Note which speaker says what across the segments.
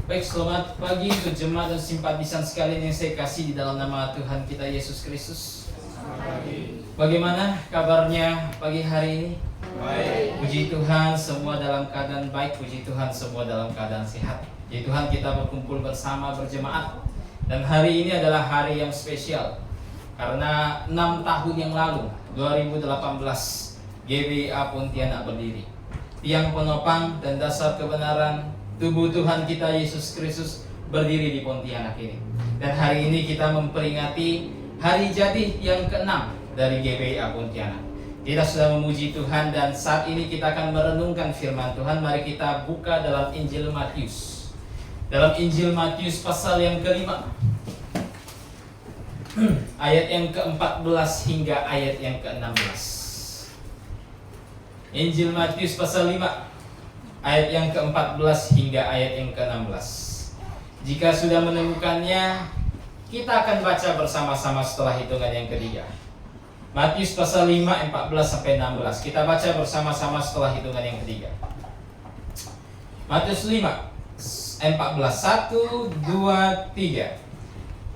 Speaker 1: Baik, selamat pagi untuk jemaat dan simpatisan sekalian yang saya kasih di dalam nama Tuhan kita Yesus Kristus. Bagaimana kabarnya pagi hari ini?
Speaker 2: Baik.
Speaker 1: Puji Tuhan, semua dalam keadaan baik. Puji Tuhan, semua dalam keadaan sehat. Puji Tuhan, kita berkumpul bersama berjemaat. Dan hari ini adalah hari yang spesial karena 6 tahun yang lalu, 2018, GBA Pontianak berdiri. Tiang penopang dan dasar kebenaran tubuh Tuhan kita Yesus Kristus berdiri di Pontianak ini. Dan hari ini kita memperingati hari jadi yang ke-6 dari GBA Pontianak. Kita sudah memuji Tuhan dan saat ini kita akan merenungkan firman Tuhan. Mari kita buka dalam Injil Matius. Dalam Injil Matius pasal yang ke-5. Ayat yang ke-14 hingga ayat yang ke-16. Injil Matius pasal 5 ayat yang ke-14 hingga ayat yang ke-16. Jika sudah menemukannya, kita akan baca bersama-sama setelah hitungan yang ketiga. Matius pasal 5, 14 sampai 16. Kita baca bersama-sama setelah hitungan yang ketiga. Matius 5, 14. 1, 2, 3.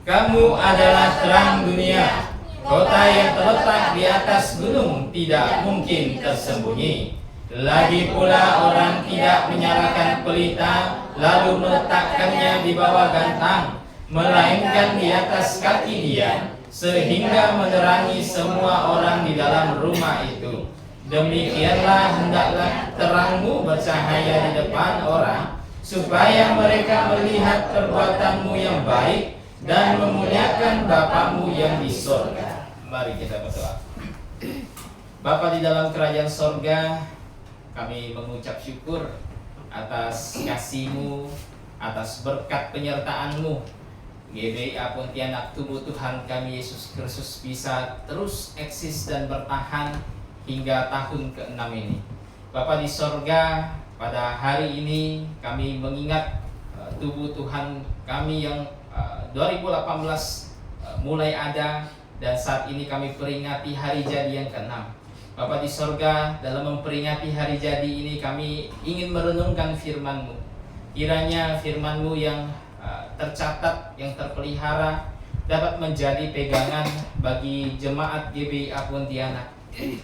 Speaker 1: Kamu adalah terang dunia. Kota yang terletak di atas gunung tidak mungkin tersembunyi. Lagi pula orang tidak menyalakan pelita lalu meletakkannya di bawah gantang, melainkan di atas kaki dia, sehingga menerangi semua orang di dalam rumah itu. Demikianlah hendaklah terangmu bercahaya di depan orang, supaya mereka melihat perbuatanmu yang baik dan memuliakan Bapamu yang di sorga. Mari kita berdoa. Bapa di dalam kerajaan sorga, kami mengucap syukur atas kasih-Mu, atas berkat penyertaan-Mu. GBA Pontianak tubuh Tuhan kami Yesus Kristus bisa terus eksis dan bertahan hingga tahun ke-6 ini. Bapa di sorga, pada hari ini kami mengingat tubuh Tuhan kami yang 2018 mulai ada, dan saat ini kami peringati hari jadi yang ke-6. Bapa di sorga, dalam memperingati hari jadi ini kami ingin merenungkan firman-Mu. Kiranya firman-Mu yang tercatat, yang terpelihara dapat menjadi pegangan bagi jemaat GBA Pontianak,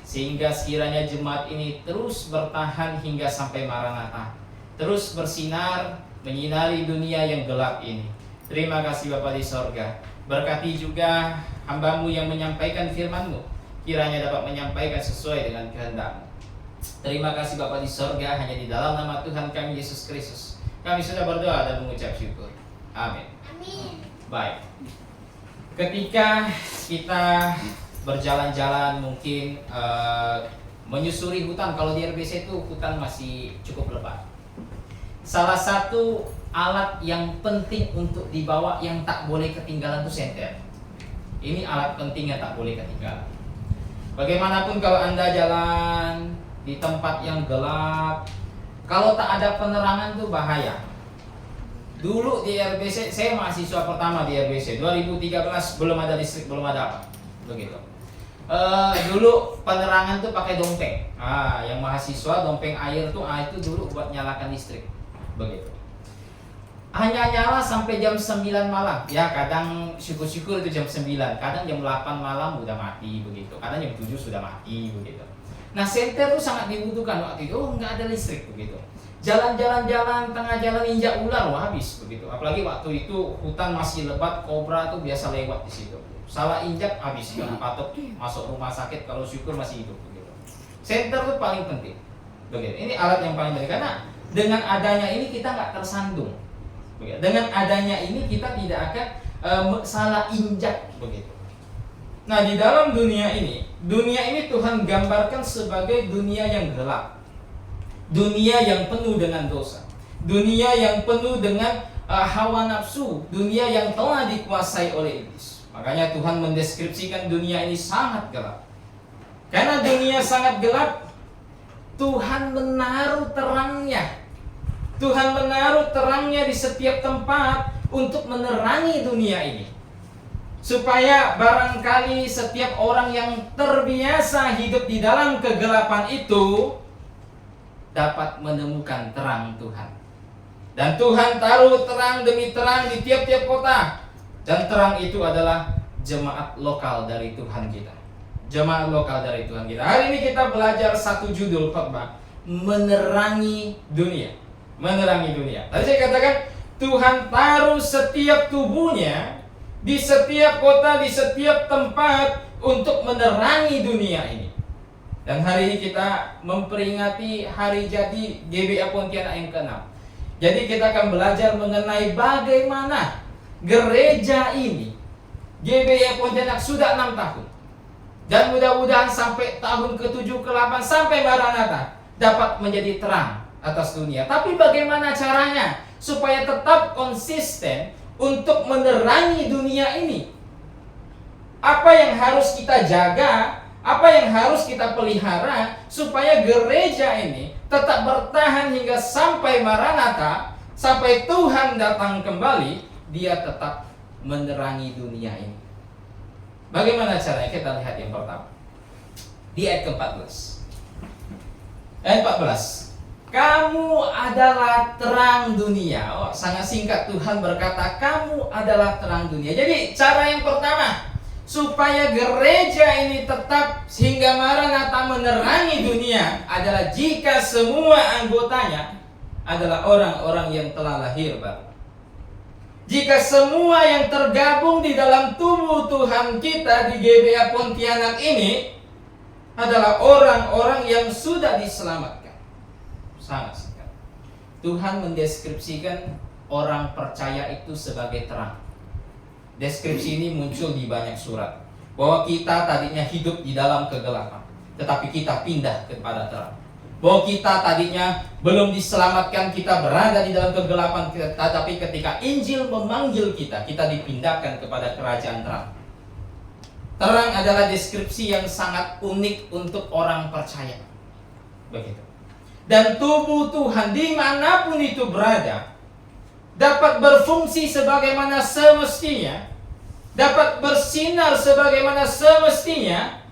Speaker 1: sehingga sekiranya jemaat ini terus bertahan hingga sampai Maranatha, terus bersinar menyinari dunia yang gelap ini. Terima kasih Bapa di sorga. Berkati juga hamba-Mu yang menyampaikan firman-Mu, kiranya dapat menyampaikan sesuai dengan kehendak-Mu. Terima kasih Bapa di sorga, hanya di dalam nama Tuhan kami Yesus Kristus kami sudah berdoa dan mengucap syukur. Amin.
Speaker 2: Amin.
Speaker 1: Baik. Ketika kita berjalan-jalan mungkin menyusuri hutan, kalau di RBC itu hutan masih cukup lebat. Salah satu alat yang penting untuk dibawa yang tak boleh ketinggalan itu senter. Ini alat penting yang tak boleh ketinggalan. Bagaimanapun kalau Anda jalan di tempat yang gelap, kalau tak ada penerangan itu bahaya. Dulu di RBC, saya mahasiswa pertama di RBC 2013, belum ada listrik, belum ada apa, begitu. Dulu penerangan tuh pakai dompeng. Yang mahasiswa dompeng air tuh, itu dulu buat nyalakan listrik, begitu. Hanya nyala sampai jam 9 malam. Ya kadang syukur-syukur itu jam 9, kadang jam 8 malam udah mati begitu. Kadang jam 7 sudah mati begitu. Nah, senter itu sangat dibutuhkan waktu itu. Nggak ada listrik begitu. Jalan-jalan tengah jalan injak ular habis begitu. Apalagi waktu itu hutan masih lebat, kobra tuh biasa lewat di situ. Salah injak habis, patut masuk rumah sakit, kalau syukur masih hidup begitu. Senter itu paling penting. Begitu. Ini alat yang paling penting karena dengan adanya ini kita nggak tersandung. Dengan adanya ini kita tidak akan salah injak begitu. Nah, di dalam dunia ini Tuhan gambarkan sebagai dunia yang gelap, dunia yang penuh dengan dosa, dunia yang penuh dengan hawa nafsu, dunia yang telah dikuasai oleh iblis. Makanya Tuhan mendeskripsikan dunia ini sangat gelap. Karena dunia sangat gelap, Tuhan menaruh terangnya. Tuhan menaruh terangnya di setiap tempat untuk menerangi dunia ini. Supaya barangkali setiap orang yang terbiasa hidup di dalam kegelapan itu dapat menemukan terang Tuhan. Dan Tuhan taruh terang demi terang di tiap-tiap kota. Dan terang itu adalah jemaat lokal dari Tuhan kita. Jemaat lokal dari Tuhan kita. Hari ini kita belajar satu judul khotbah, menerangi dunia. Menerangi dunia. Tadi saya katakan Tuhan taruh setiap tubuhnya di setiap kota, di setiap tempat untuk menerangi dunia ini. Dan hari ini kita memperingati hari jadi GBA Pontianak yang ke-6. Jadi kita akan belajar mengenai bagaimana gereja ini, GBA Pontianak, sudah 6 tahun. Dan mudah-mudahan sampai tahun ke-7, ke-8, sampai Maranatha dapat menjadi terang atas dunia. Tapi bagaimana caranya supaya tetap konsisten untuk menerangi dunia ini? Apa yang harus kita jaga? Apa yang harus kita pelihara supaya gereja ini tetap bertahan hingga sampai Maranatha, sampai Tuhan datang kembali, dia tetap menerangi dunia ini. Bagaimana caranya? Kita lihat yang pertama di ayat ke-14. Ayat 14. Kamu adalah terang dunia. Oh, sangat singkat Tuhan berkata, kamu adalah terang dunia. Jadi cara yang pertama supaya gereja ini tetap sehingga Maranatha menerangi dunia adalah jika semua anggotanya adalah orang-orang yang telah lahir baru. Jika semua yang tergabung di dalam tubuh Tuhan kita di GBA Pontianak ini adalah orang-orang yang sudah diselamatkan. Sangat singkat. Tuhan mendeskripsikan orang percaya itu sebagai terang. Deskripsi ini muncul di banyak surat. Bahwa kita tadinya hidup di dalam kegelapan, tetapi kita pindah kepada terang. Bahwa kita tadinya belum diselamatkan, kita berada di dalam kegelapan, tetapi ketika Injil memanggil kita, kita dipindahkan kepada kerajaan terang. Terang adalah deskripsi yang sangat unik untuk orang percaya. Begitu. Dan tubuh Tuhan dimanapun itu berada dapat berfungsi sebagaimana semestinya, dapat bersinar sebagaimana semestinya,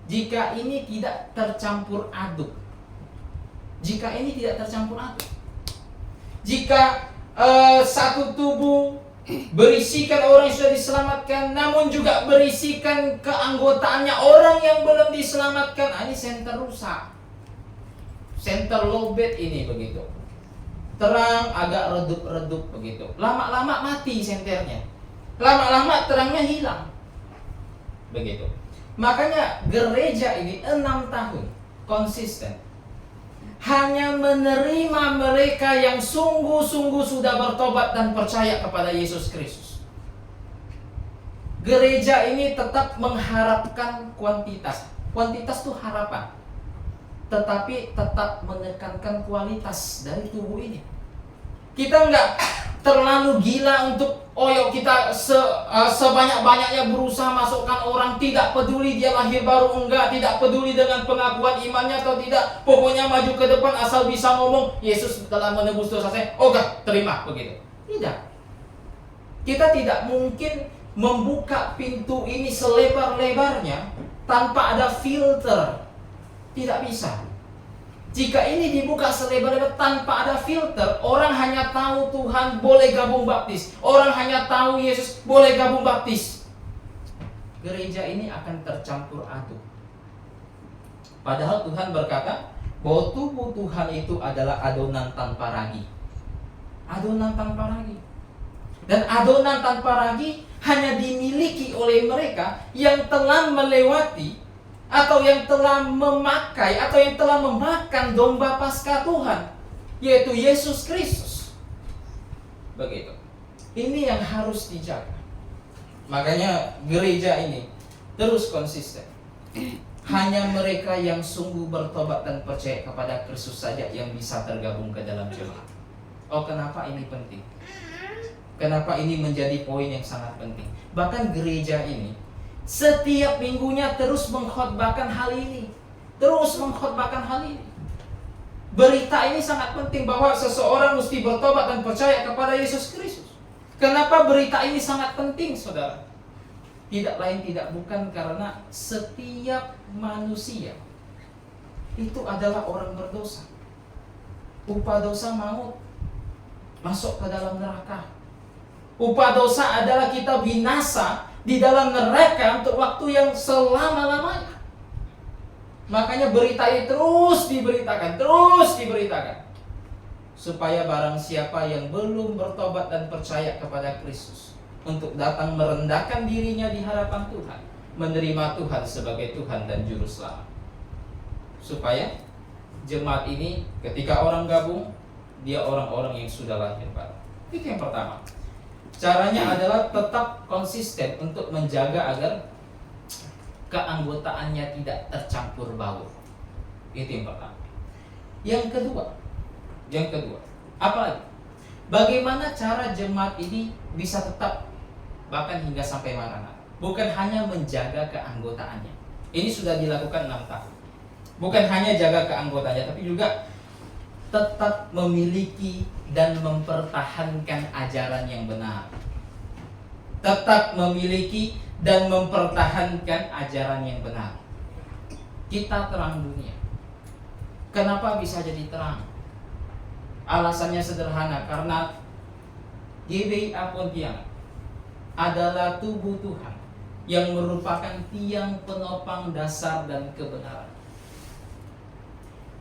Speaker 1: jika ini tidak tercampur aduk. Jika ini tidak tercampur aduk. Jika satu tubuh berisikan orang yang sudah diselamatkan, namun juga berisikan keanggotaannya orang yang belum diselamatkan, ini senter rusak, senter lowbat ini begitu. Terang agak redup-redup begitu. Lama-lama mati senternya. Lama-lama terangnya hilang. Begitu. Makanya gereja ini 6 tahun konsisten hanya menerima mereka yang sungguh-sungguh sudah bertobat dan percaya kepada Yesus Kristus. Gereja ini tetap mengharapkan kuantitas. Kuantitas itu harapan, tetapi tetap menekankan kualitas dari tubuh ini. Kita nggak terlalu gila untuk kita sebanyak-banyaknya berusaha masukkan orang, tidak peduli dia lahir baru enggak, tidak peduli dengan pengakuan imannya atau tidak, pokoknya maju ke depan asal bisa ngomong Yesus telah menebus dosa saya, terima begitu. Tidak. Kita tidak mungkin membuka pintu ini selebar-lebarnya tanpa ada filter. Tidak bisa. Jika ini dibuka selebar-lebar tanpa ada filter, orang hanya tahu Tuhan boleh gabung baptis, orang hanya tahu Yesus boleh gabung baptis, gereja ini akan tercampur aduk. Padahal Tuhan berkata bahwa tubuh Tuhan itu adalah adonan tanpa ragi. Adonan tanpa ragi. Dan adonan tanpa ragi hanya dimiliki oleh mereka yang telah melewati atau yang telah memakai atau yang telah memakan domba Paskah Tuhan, yaitu Yesus Kristus. Begitu. Ini yang harus dijaga. Makanya gereja ini terus konsisten. Hanya mereka yang sungguh bertobat dan percaya kepada Kristus saja yang bisa tergabung ke dalam jemaat. Kenapa ini penting? Kenapa ini menjadi poin yang sangat penting? Bahkan gereja ini setiap minggunya terus mengkhotbahkan hal ini. Terus mengkhotbahkan hal ini. Berita ini sangat penting bahwa seseorang mesti bertobat dan percaya kepada Yesus Kristus. Kenapa berita ini sangat penting, saudara? Tidak lain tidak bukan karena setiap manusia itu adalah orang berdosa. Upah dosa maut. masuk ke dalam neraka. Upah dosa adalah kita binasa di dalam neraka untuk waktu yang selama-lamanya. Makanya berita itu terus diberitakan, supaya barang siapa yang belum bertobat dan percaya kepada Kristus, untuk datang merendahkan dirinya di hadapan Tuhan, menerima Tuhan sebagai Tuhan dan Juru Selamat. Supaya jemaat ini ketika orang gabung, dia orang-orang yang sudah lahir baru. Itu yang pertama. Caranya adalah tetap konsisten untuk menjaga agar keanggotaannya tidak tercampur baur. Itu yang pertama. Yang kedua, apa lagi? Bagaimana cara jemaat ini bisa tetap bahkan hingga sampai Maranatha? Bukan hanya menjaga keanggotaannya. Ini sudah dilakukan 6 tahun. Bukan hanya jaga keanggotaannya, tapi juga tetap memiliki dan mempertahankan ajaran yang benar. Tetap memiliki dan mempertahankan ajaran yang benar. Kita terang dunia. Kenapa bisa jadi terang? Alasannya sederhana, karena GBI Pontianak adalah tubuh Tuhan yang merupakan tiang penopang dasar dan kebenaran.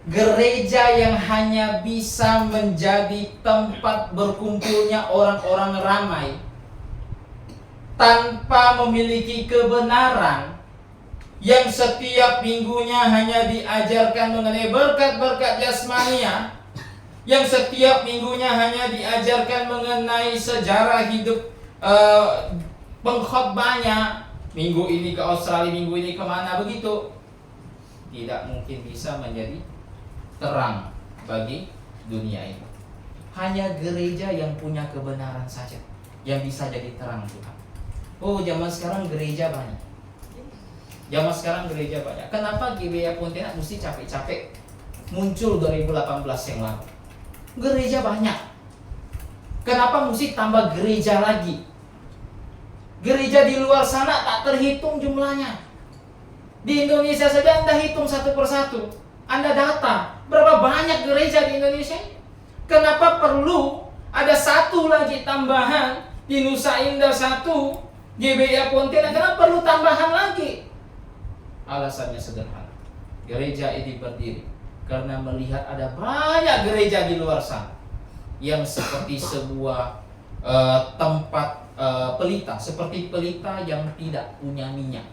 Speaker 1: Gereja yang hanya bisa menjadi tempat berkumpulnya orang-orang ramai tanpa memiliki kebenaran, yang setiap minggunya hanya diajarkan mengenai berkat-berkat jasmania, yang setiap minggunya hanya diajarkan mengenai sejarah hidup pengkhotbahnya, minggu ini ke Australia, minggu ini kemana, begitu. Tidak mungkin bisa menjadi terang bagi dunia ini. Hanya gereja yang punya kebenaran saja yang bisa jadi terang Tuhan. Oh, zaman sekarang gereja banyak. Kenapa GBI Pontianak mesti capek-capek muncul 2018 yang lalu? Gereja banyak. Kenapa mesti tambah gereja lagi? Gereja di luar sana tak terhitung jumlahnya. Di Indonesia saja Anda hitung satu persatu, Anda data berapa banyak gereja di Indonesia. Kenapa perlu ada satu lagi tambahan di Nusa Indah, satu GBI Pontianak? Kenapa perlu tambahan lagi? Alasannya sederhana. Gereja ini berdiri karena melihat ada banyak gereja di luar sana yang seperti sebuah tempat pelita, seperti pelita yang tidak punya minyak,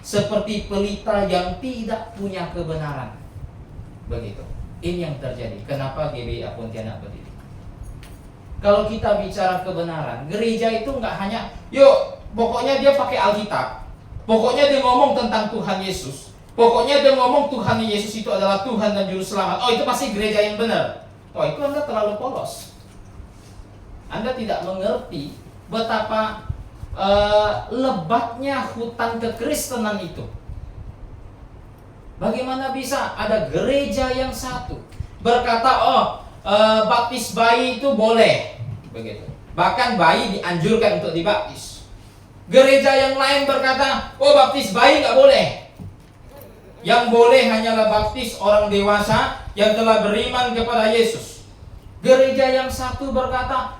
Speaker 1: seperti pelita yang tidak punya kebenaran. Begitu. Ini yang terjadi. Kenapa GBI Pontianak berdiri? Kalau kita bicara kebenaran, gereja itu nggak hanya, pokoknya dia pakai Alkitab, pokoknya dia ngomong tentang Tuhan Yesus, pokoknya dia ngomong Tuhan Yesus itu adalah Tuhan dan Juru Selamat. Oh, itu pasti gereja yang benar. Oh, itu Anda terlalu polos. Anda tidak mengerti betapa lebatnya hutan kekristenan itu. Bagaimana bisa ada gereja yang satu berkata, baptis bayi itu boleh, begitu. Bahkan bayi dianjurkan untuk dibaptis. Gereja yang lain berkata, baptis bayi nggak boleh. Yang boleh hanyalah baptis orang dewasa yang telah beriman kepada Yesus. Gereja yang satu berkata,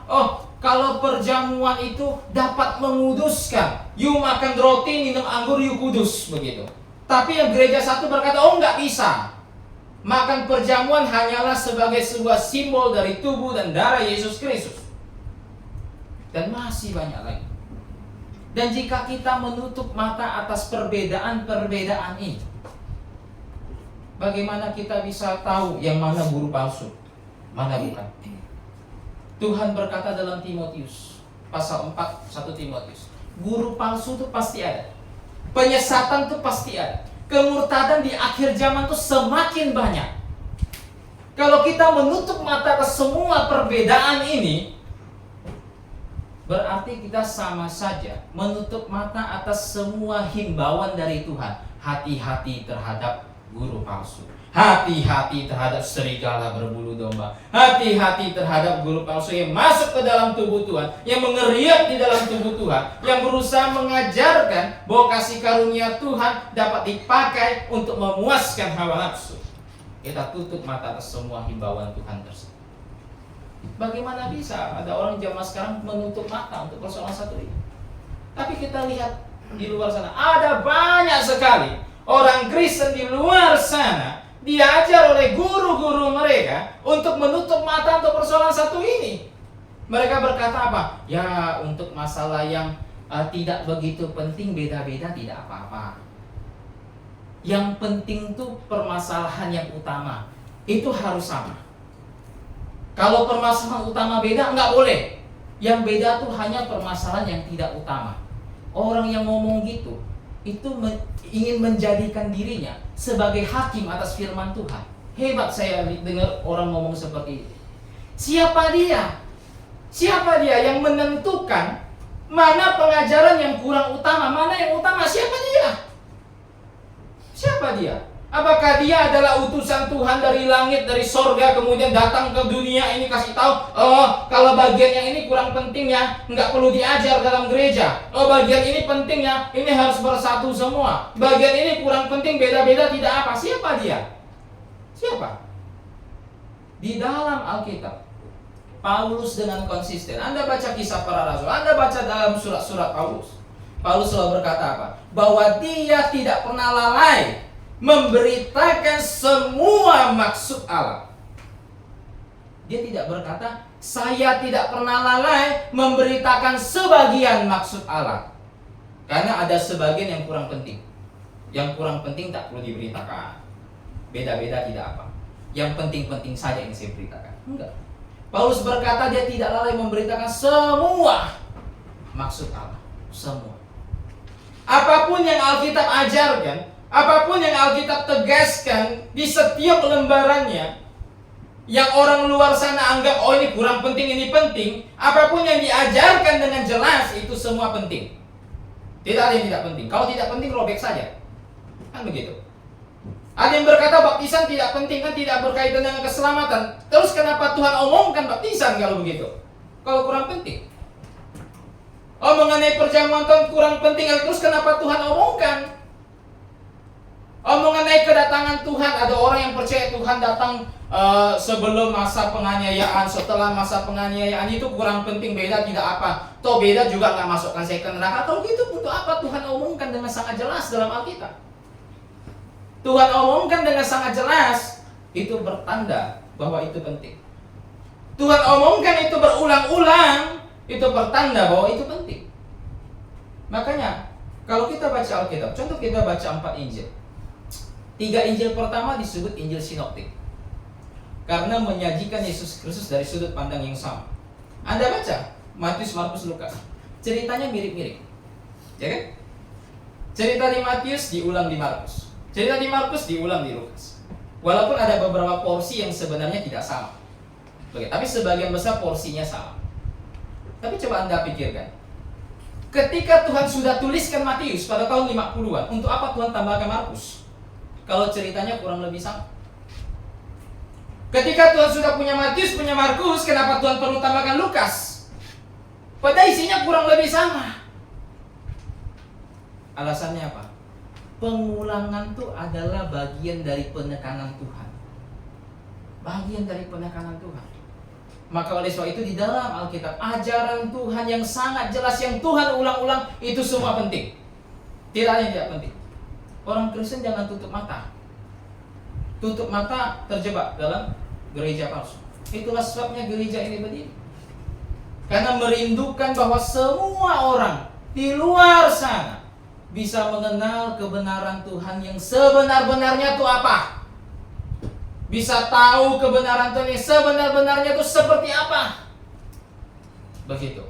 Speaker 1: kalau perjamuan itu dapat menguduskan, you makan roti, minum anggur, you kudus, begitu. Tapi yang gereja satu berkata, nggak bisa. Makan perjamuan hanyalah sebagai sebuah simbol dari tubuh dan darah Yesus Kristus. Dan masih banyak lagi. Dan jika kita menutup mata atas perbedaan-perbedaan ini, bagaimana kita bisa tahu yang mana guru palsu, mana bukan? Tuhan berkata dalam Timotius pasal 4, 1 Timotius, guru palsu itu pasti ada, penyesatan itu pasti ada, kemurtadan di akhir zaman itu semakin banyak. Kalau kita menutup mata ke semua perbedaan ini, berarti kita sama saja menutup mata atas semua himbauan dari Tuhan. Hati-hati terhadap guru palsu, hati-hati terhadap serigala berbulu domba, hati-hati terhadap guru palsu yang masuk ke dalam tubuh Tuhan, yang mengeriak di dalam tubuh Tuhan, yang berusaha mengajarkan bahwa kasih karunia Tuhan dapat dipakai untuk memuaskan hawa nafsu. Kita tutup mata atas semua himbauan Tuhan tersebut. Bagaimana bisa ada orang zaman sekarang menutup mata untuk persoalan satu ini? Tapi kita lihat di luar sana, ada banyak sekali orang Kristen di luar sana diajar oleh guru-guru mereka untuk menutup mata untuk persoalan satu ini. Mereka berkata apa? Ya, untuk masalah yang tidak begitu penting, beda-beda tidak apa-apa. Yang penting tuh permasalahan yang utama itu harus sama. Kalau permasalahan utama beda, nggak boleh. Yang beda tuh hanya permasalahan yang tidak utama. Orang yang ngomong gitu, itu ingin menjadikan dirinya sebagai hakim atas firman Tuhan. Hebat saya dengar orang ngomong seperti itu. Siapa dia? Siapa dia yang menentukan mana pengajaran yang kurang utama, mana yang utama? Siapa dia? Siapa dia? Apakah dia adalah utusan Tuhan dari langit, dari sorga, kemudian datang ke dunia ini kasih tahu, oh kalau bagian yang ini kurang penting ya, nggak perlu diajar dalam gereja. Oh bagian ini penting ya, ini harus bersatu semua. Bagian ini kurang penting, beda-beda tidak apa. Siapa dia? Siapa? Di dalam Alkitab, Paulus dengan konsisten. Anda baca kisah para rasul, Anda baca dalam surat-surat Paulus. Paulus selalu berkata apa? Bahwa dia tidak pernah lalai memberitakan semua maksud Allah. Dia tidak berkata, saya tidak pernah lalai memberitakan sebagian maksud Allah. Karena ada sebagian yang kurang penting. Yang kurang penting tak perlu diberitakan. Beda-beda tidak apa. Yang penting-penting saja yang saya beritakan. Enggak. Paulus berkata dia tidak lalai memberitakan semua maksud Allah. Semua. Apapun yang Alkitab ajarkan, apapun yang Alkitab tegaskan di setiap lembarannya, yang orang luar sana anggap, oh ini kurang penting, ini penting, apapun yang diajarkan dengan jelas, itu semua penting. Tidak ada yang tidak penting. Kalau tidak penting, robek saja. Kan begitu. Ada yang berkata baptisan tidak penting, kan tidak berkaitan dengan keselamatan. Terus kenapa Tuhan omongkan baptisan kalau begitu? Kalau kurang penting. Oh mengenai perjamuan Tuhan kurang penting, terus kenapa Tuhan omongkan? Oh mengenai kedatangan Tuhan, ada orang yang percaya Tuhan datang sebelum masa penganiayaan, setelah masa penganiayaan, itu kurang penting, beda tidak apa. Toh beda juga nggak masukkan saya ke neraka. Kalau gitu untuk apa Tuhan omongkan dengan sangat jelas dalam Alkitab? Tuhan omongkan dengan sangat jelas, itu bertanda bahwa itu penting. Tuhan omongkan itu berulang-ulang, itu bertanda bahwa itu penting. Makanya kalau kita baca Alkitab, contoh kita baca 4 Injil. 3 Injil pertama disebut Injil sinoptik, karena menyajikan Yesus Kristus dari sudut pandang yang sama. Anda baca Matius, Markus, Lukas, ceritanya mirip-mirip, ya kan? Cerita di Matius diulang di Markus, cerita di Markus diulang di Lukas. Walaupun ada beberapa porsi yang sebenarnya tidak sama, oke, tapi sebagian besar porsinya sama. Tapi coba Anda pikirkan, ketika Tuhan sudah tuliskan Matius pada tahun 50-an, untuk apa Tuhan tambahkan Markus? Kalau ceritanya kurang lebih sama. Ketika Tuhan sudah punya Matius, punya Markus, kenapa Tuhan perlu tambahkan Lukas? Pada isinya kurang lebih sama. Alasannya apa? Pengulangan itu adalah bagian dari penekanan Tuhan. Bagian dari penekanan Tuhan. Maka oleh sebab itu di dalam Alkitab, ajaran Tuhan yang sangat jelas, yang Tuhan ulang-ulang, itu semua penting. Tidak ada yang tidak penting. Orang Kristen jangan tutup mata. Tutup mata terjebak dalam gereja palsu. Itulah sebabnya gereja ini berdiri. Karena merindukan bahwa semua orang di luar sana bisa mengenal kebenaran Tuhan yang sebenar-benarnya itu apa. Bisa tahu kebenaran Tuhan yang sebenar-benarnya itu seperti apa. Begitu.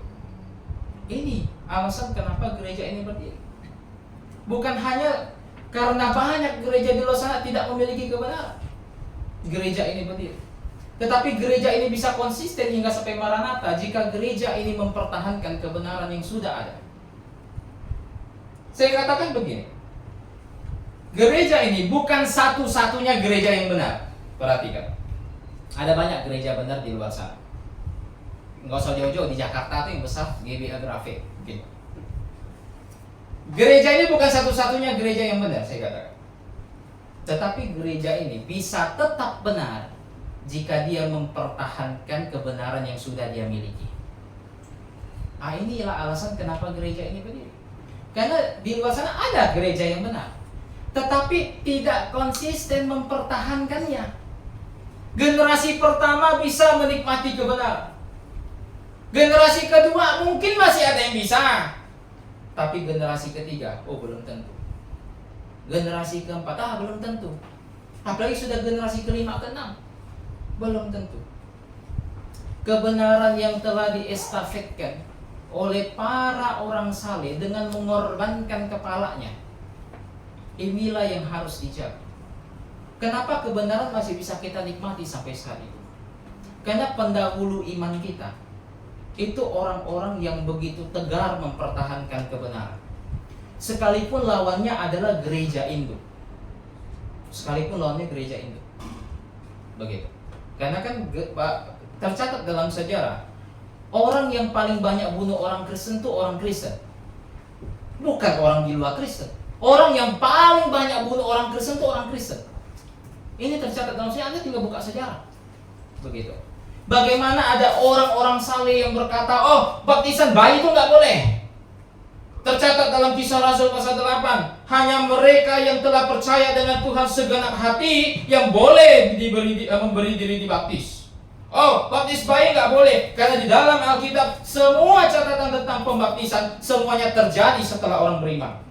Speaker 1: Ini alasan kenapa gereja ini berdiri. Bukan hanya karena banyak gereja di luar sana tidak memiliki kebenaran. Gereja ini berdiri. Tetapi gereja ini bisa konsisten hingga sampai Maranatha jika gereja ini mempertahankan kebenaran yang sudah ada. Saya katakan begini. Gereja ini bukan satu-satunya gereja yang benar. Perhatikan. Ada banyak gereja benar di luar sana. Nggak usah jauh-jauh, di Jakarta itu yang besar, GBA Grafe. Mungkin. Gereja ini bukan satu-satunya gereja yang benar, saya katakan. Tetapi gereja ini bisa tetap benar jika dia mempertahankan kebenaran yang sudah dia miliki. Inilah alasan kenapa gereja ini berdiri. Karena di luar sana ada gereja yang benar, tetapi tidak konsisten mempertahankannya. Generasi pertama bisa menikmati kebenaran, generasi kedua mungkin masih ada yang bisa, tapi generasi ketiga, belum tentu. Generasi keempat, belum tentu. Apalagi sudah generasi kelima, keenam, belum tentu. Kebenaran yang telah diestafetkan oleh para orang saleh dengan mengorbankan kepalanya, inilah yang harus dijaga. Kenapa kebenaran masih bisa kita nikmati sampai saat itu? Karena pendahulu iman kita itu orang-orang yang begitu tegar mempertahankan kebenaran, sekalipun lawannya adalah gereja induk. Sekalipun lawannya gereja induk, begitu. Karena kan tercatat dalam sejarah, orang yang paling banyak bunuh orang Kristen itu orang Kristen, bukan orang di luar Kristen. Orang yang paling banyak bunuh orang Kristen itu orang Kristen. Ini tercatat dalam sejarah. Anda tinggal buka sejarah, begitu. Bagaimana ada orang-orang saleh yang berkata, baptisan bayi itu nggak boleh. Tercatat dalam Kisah Rasul pasal 8, hanya mereka yang telah percaya dengan Tuhan segenap hati yang boleh memberi diri dibaptis. Baptis bayi nggak boleh, karena di dalam Alkitab semua catatan tentang pembaptisan semuanya terjadi setelah orang beriman.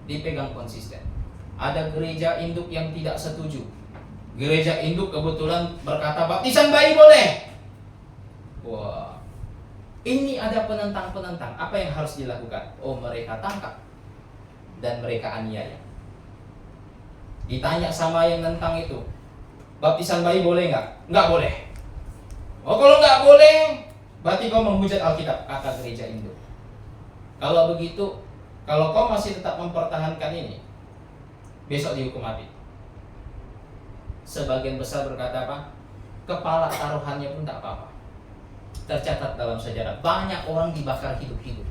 Speaker 1: Dipegang konsisten. Ada gereja induk yang tidak setuju. Gereja induk kebetulan berkata baptisan bayi boleh. Wah, ini ada penentang-penentang. Apa yang harus dilakukan? Mereka tangkap dan mereka aniaya. Ditanya sama yang nentang itu, baptisan bayi boleh nggak? Nggak boleh. Kalau nggak boleh, berarti kau menghujat Alkitab, kata gereja induk. Kalau begitu, kalau kau masih tetap mempertahankan ini, besok dihukum mati. Sebagian besar berkata apa? Kepala taruhannya pun tak apa-apa. Tercatat dalam sejarah, banyak orang dibakar hidup-hidup.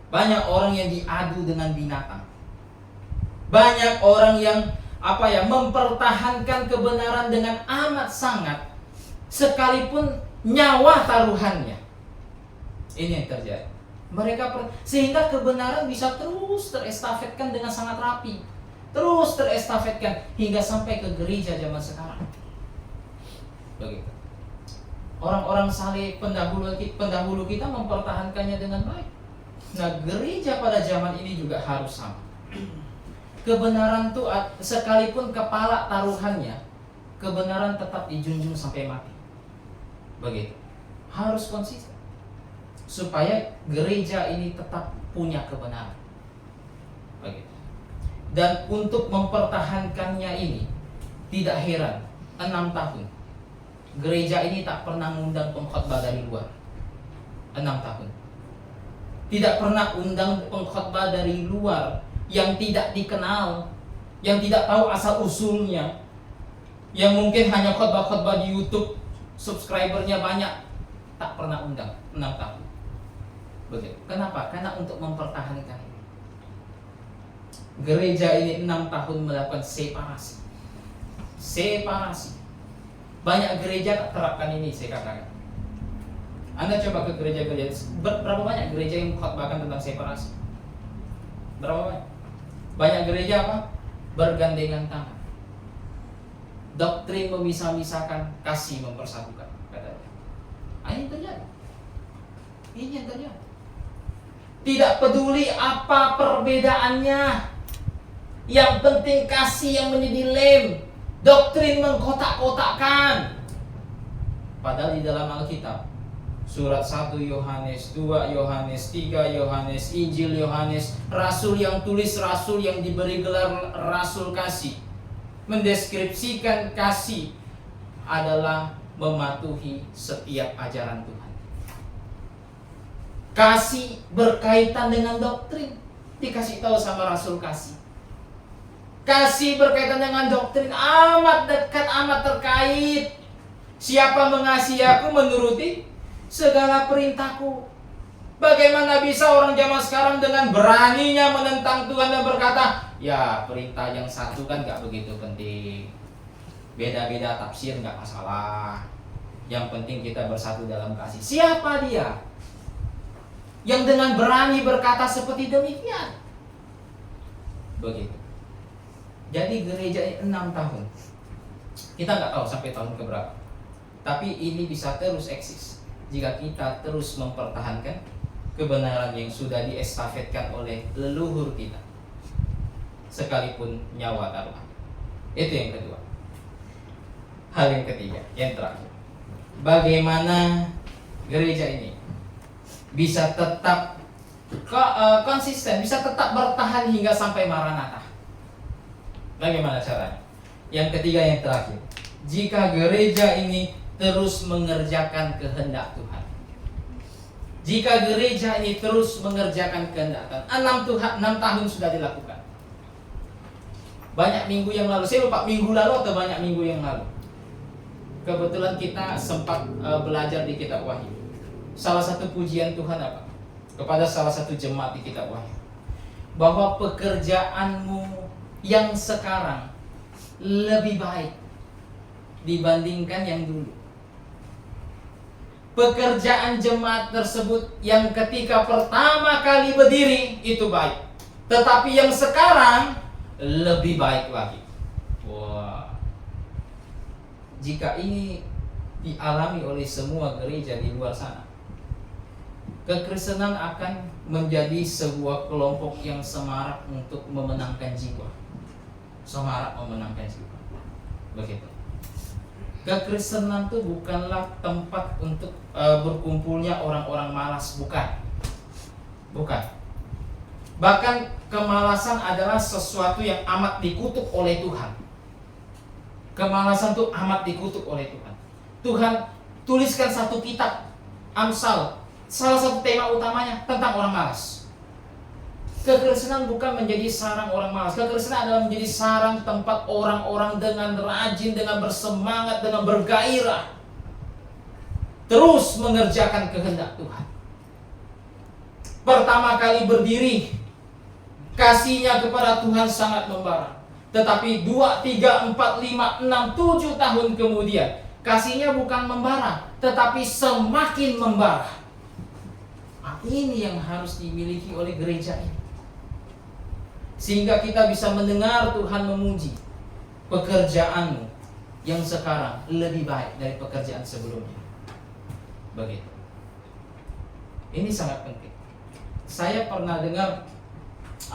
Speaker 1: Banyak orang yang diadu dengan binatang. Banyak orang yang mempertahankan kebenaran dengan amat sangat, sekalipun nyawa taruhannya. Ini yang terjadi. Sehingga kebenaran bisa terus terestafetkan dengan sangat rapi, terus terestafetkan hingga sampai ke gereja zaman sekarang. Begitu. Orang-orang saleh pendahulu kita mempertahankannya dengan baik. Nah, gereja pada zaman ini juga harus sama. Kebenaran itu sekalipun kepala taruhannya, kebenaran tetap dijunjung sampai mati. Begitu. Harus konsisten supaya gereja ini tetap punya kebenaran. Begitu. Dan untuk mempertahankannya ini, tidak heran 6 tahun gereja ini tak pernah mengundang pengkhotbah dari luar. 6 tahun tidak pernah undang pengkhotbah dari luar yang tidak dikenal, yang tidak tahu asal usulnya, yang mungkin hanya khotbah-khotbah di YouTube, subscribernya banyak. Tak pernah undang 6 tahun. Begitu. Kenapa? Karena untuk mempertahankan ini. Gereja ini 6 tahun melakukan separasi. Banyak gereja tak terapkan ini, saya katakan. Anda coba ke gereja-gereja, berapa banyak gereja yang khotbahkan tentang separasi? Berapa banyak? Banyak gereja apa? Bergandengan tangan. Doktrin memisah-misahkan, kasih mempersatukan, katanya. Ini yang terjadi. Tidak peduli apa perbedaannya, yang penting kasih yang menjadi lem. Doktrin mengkotak-kotakkan. Padahal di dalam Alkitab, surat 1 Yohanes, 2 Yohanes, 3 Yohanes, Injil Yohanes, rasul yang tulis, rasul yang diberi gelar rasul kasih, mendeskripsikan kasih adalah mematuhi setiap ajaran Tuhan. Kasih berkaitan dengan doktrin, dikasih tahu sama rasul kasih. Kasih berkaitan dengan doktrin amat dekat, amat terkait. Siapa mengasihi aku menuruti segala perintahku. Bagaimana bisa orang zaman sekarang dengan beraninya menentang Tuhan dan berkata, ya perintah yang satu kan gak begitu penting. Beda-beda tafsir nggak masalah. Yang penting kita bersatu dalam kasih. Siapa dia yang dengan berani berkata seperti demikian? Begitu. Jadi gereja 6 tahun. Kita nggak tahu sampai tahun keberapa. Tapi ini bisa terus eksis jika kita terus mempertahankan kebenaran yang sudah diestafetkan oleh leluhur kita, sekalipun nyawa taruhan. Itu yang kedua. Hal yang ketiga, yang terakhir, bagaimana gereja ini bisa tetap konsisten, bisa tetap bertahan hingga sampai Maranatha. Bagaimana caranya? Yang ketiga, yang terakhir, jika gereja ini terus mengerjakan kehendak Tuhan. Jika gereja ini terus mengerjakan kehendak Tuhan, 6 tahun sudah dilakukan. Banyak minggu yang lalu, saya lupa minggu lalu atau banyak minggu yang lalu, kebetulan kita sempat belajar di kitab Wahyu. Salah satu pujian Tuhan apa? Kepada salah satu jemaat di kitab Wahyu, bahwa pekerjaanmu yang sekarang lebih baik dibandingkan yang dulu. Pekerjaan jemaat tersebut yang ketika pertama kali berdiri itu baik, tetapi yang sekarang lebih baik lagi. Wah. Jika ini dialami oleh semua gereja di luar sana, kekristenan akan menjadi sebuah kelompok yang semarak untuk memenangkan jiwa. Semarak memenangkan jiwa. Begitu. Kekristenan itu bukanlah tempat untuk berkumpulnya orang-orang malas, bukan. Bukan. Bahkan kemalasan adalah sesuatu yang amat dikutuk oleh Tuhan. Kemalasan itu amat dikutuk oleh Tuhan. Tuhan tuliskan satu kitab, Amsal, salah satu tema utamanya tentang orang malas. Kekristenan bukan menjadi sarang orang malas. Kekristenan adalah menjadi sarang tempat orang-orang dengan rajin, dengan bersemangat, dengan bergairah, terus mengerjakan kehendak Tuhan. Pertama kali berdiri, kasihnya kepada Tuhan sangat membara. Tetapi 2, 3, 4, 5, 6, 7 tahun kemudian, kasihnya bukan membara, tetapi semakin membara. Ini yang harus dimiliki oleh gereja ini, sehingga kita bisa mendengar Tuhan memuji, pekerjaanmu yang sekarang lebih baik dari pekerjaan sebelumnya. Begitu. Ini sangat penting. Saya pernah dengar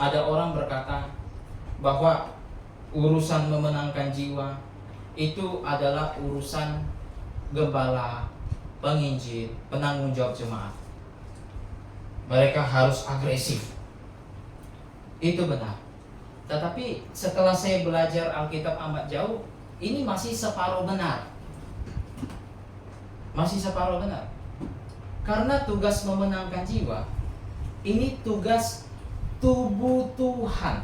Speaker 1: ada orang berkata bahwa urusan memenangkan jiwa itu adalah urusan gembala, penginjil, penanggung jawab jemaat. Mereka harus agresif. Itu benar. Tetapi setelah saya belajar Alkitab amat jauh, ini masih separuh benar. Masih separuh benar. Karena tugas memenangkan jiwa ini tugas tubuh Tuhan.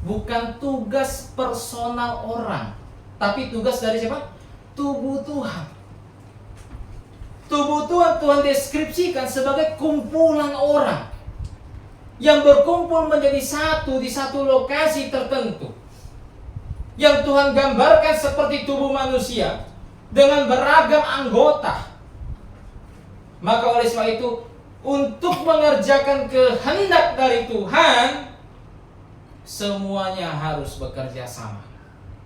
Speaker 1: Bukan tugas personal orang, tapi tugas dari siapa? Tubuh Tuhan. Tubuh Tuhan deskripsikan sebagai kumpulan orang yang berkumpul menjadi satu di satu lokasi tertentu, yang Tuhan gambarkan seperti tubuh manusia dengan beragam anggota. Maka oleh sebab itu, untuk mengerjakan kehendak dari Tuhan, semuanya harus bekerja sama.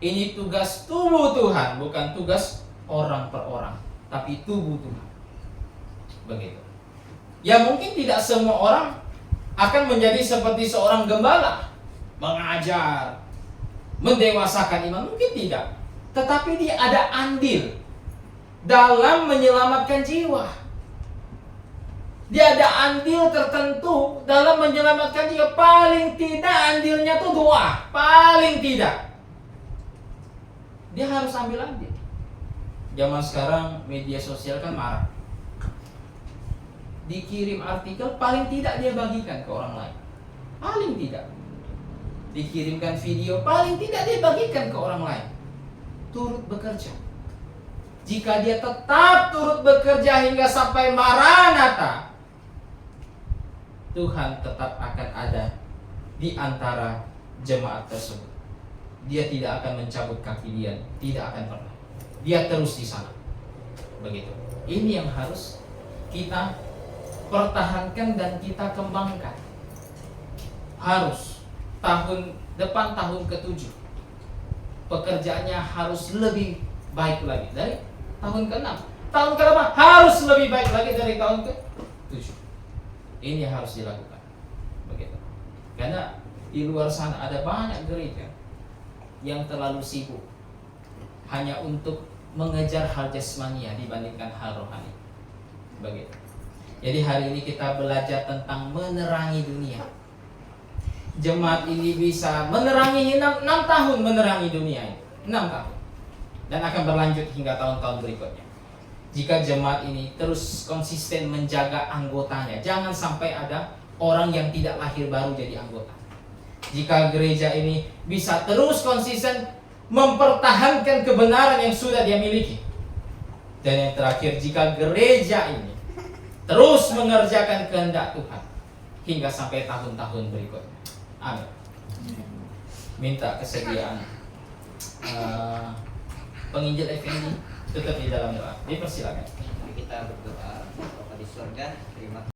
Speaker 1: Ini tugas tubuh Tuhan, bukan tugas orang per orang, tapi tubuh Tuhan. Begitu. Ya mungkin tidak semua orang akan menjadi seperti seorang gembala, mengajar, mendewasakan iman, mungkin tidak. Tetapi dia ada andil dalam menyelamatkan jiwa. Dia ada andil tertentu dalam menyelamatkan jiwa. Paling tidak andilnya itu doa. Paling tidak. Dia harus ambil andil. Zaman sekarang media sosial kan marah. Dikirim artikel, paling tidak dia bagikan ke orang lain. Paling tidak. Dikirimkan video, paling tidak dia bagikan ke orang lain. Turut bekerja. Jika dia tetap turut bekerja hingga sampai Maranatha, Tuhan tetap akan ada di antara jemaat tersebut. dia tidak akan mencabut kaki dia, tidak akan pernah. Dia terus di sana. Begitu. Ini yang harus kita pertahankan dan kita kembangkan. Harus tahun depan, tahun ke-7, pekerjaannya harus lebih baik lagi dari tahun ke-6. Tahun ke-8 harus lebih baik lagi dari tahun ke-7. Ini harus dilakukan. Begitu. Karena di luar sana ada banyak gereja yang terlalu sibuk hanya untuk mengejar hal jasmania dibandingkan hal rohani. Begitu. Jadi hari ini kita belajar tentang menerangi dunia. Jemaat ini bisa menerangi 6 tahun menerangi dunia ini. 6 tahun. Dan akan berlanjut hingga tahun-tahun berikutnya. Jika jemaat ini terus konsisten menjaga anggotanya, jangan sampai ada orang yang tidak lahir baru jadi anggota. Jika gereja ini bisa terus konsisten mempertahankan kebenaran yang sudah dia miliki. Dan yang terakhir, jika gereja ini terus mengerjakan kehendak Tuhan hingga sampai tahun-tahun berikutnya. Amin. Minta kesediaan penginjil Effendi tetap di dalam doa. Dipersilakan.
Speaker 2: Mari kita berdoa. Bapa di surga, terima kasih.